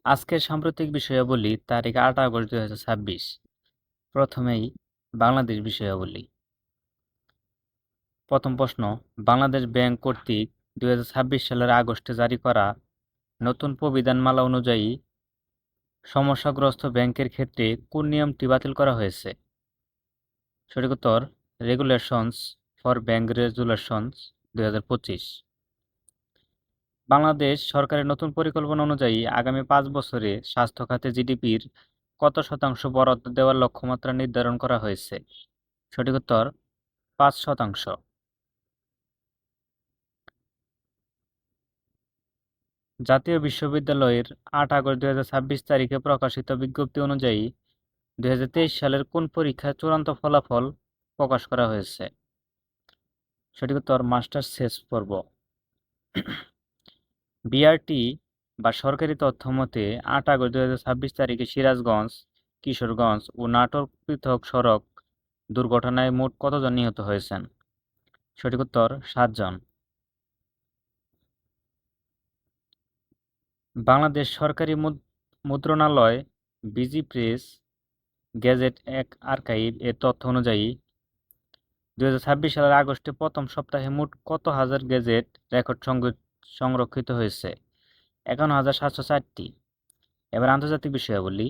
আজকের সাম্প্রতিক বিষয়াবলী তারিখ ৮ আগস্ট ২০২৬। প্রথমেই বাংলাদেশ বিষয়াবলী। প্রথম প্রশ্ন, বাংলাদেশ ব্যাংক কর্তৃক ২০২৬ সালের আগস্টে জারি করা নতুন প্রবিধানমালা অনুযায়ী সমস্যাগ্রস্ত ব্যাংকের ক্ষেত্রে কোন নিয়মটি বাতিল করা হয়েছে? সঠিক উত্তর, রেগুলেশনস ফর ব্যাংক রেজুলেশনস ২০২৫। বাংলাদেশ সরকারের নতুন পরিকল্পনা অনুযায়ী আগামী ৫ বছরে স্বাস্থ্য খাতে জিডিপির কত শতাংশ বরাদ্দ দেওয়ার লক্ষ্যমাত্রা নির্ধারণ করা হয়েছে? সঠিক উত্তর, ৫%। জাতীয় বিশ্ববিদ্যালয়ের ৮ আগস্ট ২০২৬ তারিখে প্রকাশিত বিজ্ঞপ্তি অনুযায়ী ২০২৩ সালের কোন পরীক্ষার চূড়ান্ত ফলাফল প্রকাশ করা হয়েছে? সঠিক উত্তর, মাস্টার্স শেষ পর্ব। বিআরটি বা সরকারি তথ্য মতে ৮ আগস্ট ২০২৬ তারিখে সিরাজগঞ্জ, কিশোরগঞ্জ ও নাটোর পৃথক সড়ক দুর্ঘটনায় মোট কতজন নিহত হয়েছেন? সঠিক উত্তর, ৭ জন। বাংলাদেশ সরকারি মুদ্রণালয় বিজি প্রেস গেজেট আর্কাইভ এর তথ্য অনুযায়ী ২০২৬ সালের আগস্টে প্রথম সপ্তাহে মোট কত হাজার গেজেট রেকর্ড সংরক্ষিত হয়েছে? ৫১,৭০৪টি। এবার আন্তর্জাতিক বিষয়াবলী।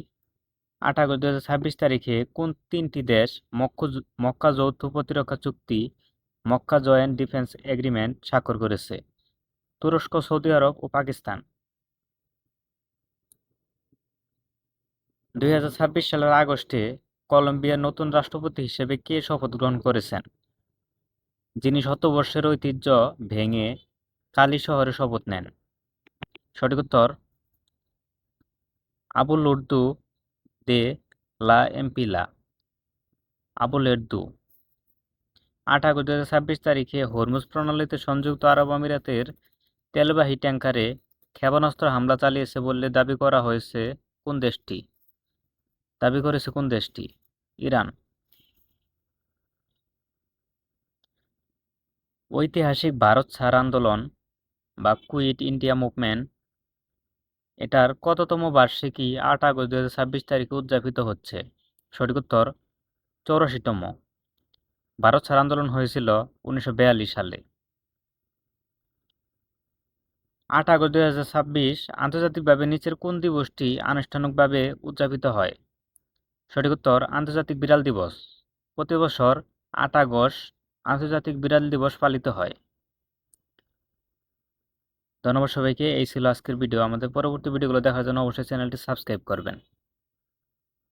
৮ আগস্ট ২০২৬ তারিখে কোন ৩টি দেশ মক্কা যৌথ প্রতিরক্ষা চুক্তি মক্কা জয়েন্ট ডিফেন্স এগ্রিমেন্ট স্বাক্ষর করেছে? তুরস্ক, সৌদি আরব ও পাকিস্তান। ২০২৬ সালের আগস্টে কলম্বিয়ার নতুন রাষ্ট্রপতি হিসেবে কে শপথ গ্রহণ করেছেন, যিনি শতবর্ষের ঐতিহ্য ভেঙে কালি শহরে শপথ নেন? সঠিক উত্তর, আবুলুর্দু দে লা এম্পিলা। আবুলের্দু। ৮ আগস্ট ২০২৬ তারিখে হরমুজ প্রণালীতে সংযুক্ত আরব আমিরাতের তেলবাহী ট্যাংকারে ক্ষেপণাস্ত্র হামলা চালিয়েছে বলে দাবি করেছে কোন দেশটি? ইরান। ঐতিহাসিক ভারত ছাড় আন্দোলন বা কুইট ইন্ডিয়া মুভমেন্ট এটার কততম বার্ষিকী ৮ আগস্ট ২০২৬ তারিখে উদযাপিত হচ্ছে? সঠিক উত্তর, ৮৪তম। ভারত ছাড় আন্দোলন হয়েছিল ১৯৪২ সালে। ৮ আগস্ট ২০২৬ আন্তর্জাতিকভাবে নিচের কোন দিবসটি আনুষ্ঠানিকভাবে উদযাপিত হয়? সঠিক উত্তর, আন্তর্জাতিক বিড়াল দিবস। প্রতি বছর ৮ আগস্ট আন্তর্জাতিক বিড়াল দিবস পালিত হয়। ধন্যবাদ সবাইকে। এই ছিল আজকের ভিডিও। আমাদের পরবর্তী ভিডিওগুলো দেখার জন্য অবশ্যই চ্যানেলটি সাবস্ক্রাইব করবেন।